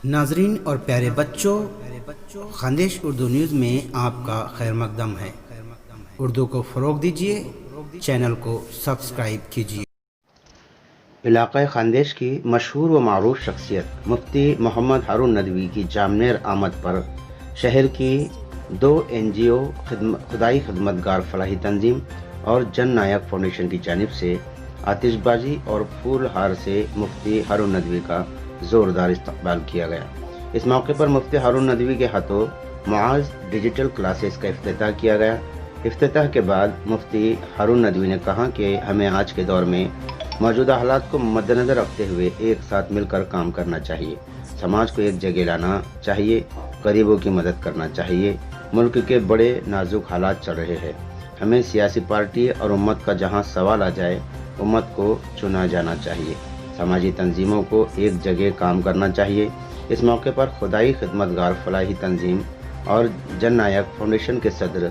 ناظرین اور پیارے بچوں، خاندیش اردو نیوز میں آپ کا خیر مقدم ہے۔ اردو کو فروغ دیجیے، چینل کو سبسکرائب کیجیے۔ علاقہ خاندیش کی مشہور و معروف شخصیت مفتی محمد ہارون ندوی کی جامنیر آمد پر شہر کی 2 NGO خدائی خدمت گار فلاحی تنظیم اور جن نائک فاؤنڈیشن کی جانب سے آتش بازی اور پھول ہار سے مفتی ہارون ندوی کا زوردار استقبال کیا گیا۔ اس موقع پر مفتی ہارون ندوی کے ہاتھوں معاذ ڈیجیٹل کلاسز کا افتتاح کیا گیا۔ افتتاح کے بعد مفتی ہارون ندوی نے کہا کہ ہمیں آج کے دور میں موجودہ حالات کو مد نظر رکھتے ہوئے ایک ساتھ مل کر کام کرنا چاہیے، سماج کو ایک جگہ لانا چاہیے، غریبوں کی مدد کرنا چاہیے۔ ملک کے بڑے نازک حالات چل رہے ہیں، ہمیں سیاسی پارٹی اور امت کا جہاں سوال آ جائے امت کو چنا جانا چاہیے، سماجی تنظیموں کو ایک جگہ کام کرنا چاہیے۔ اس موقع پر خدائی خدمت گار فلاحی تنظیم اور جن نائک فاؤنڈیشن کے صدر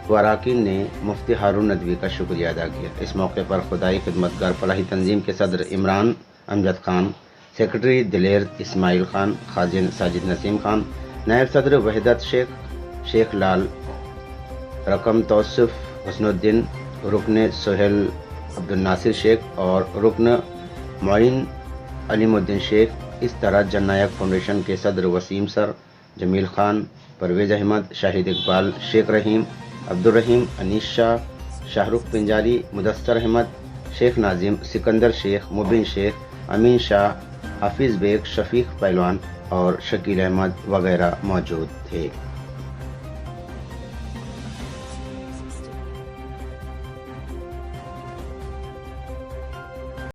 و اراکین نے مفتی ہارون ندوی کا شکریہ ادا کیا۔ اس موقع پر خدائی خدمت گار فلاحی تنظیم کے صدر عمران امجد خان، سیکرٹری دلیر اسماعیل خان، خازن ساجد نسیم خان، نائب صدر وحدت شیخ لال، رقم توصف حسن الدین، رکن سہیل عبد الناصر شیخ اور رکن معین علیم الدین شیخ، اس طرح جن نائک فاؤنڈیشن کے صدر وسیم سر، جمیل خان، پرویز احمد، شاہد اقبال، شیخ رحیم، عبدالرحیم، انیس شاہ، شاہ رخ پنجاری، مدثر احمد، شیخ ناظم، سکندر شیخ، مبین شیخ، امین شاہ، حافظ بیگ، شفیق پہلوان اور شکیل احمد وغیرہ موجود تھے۔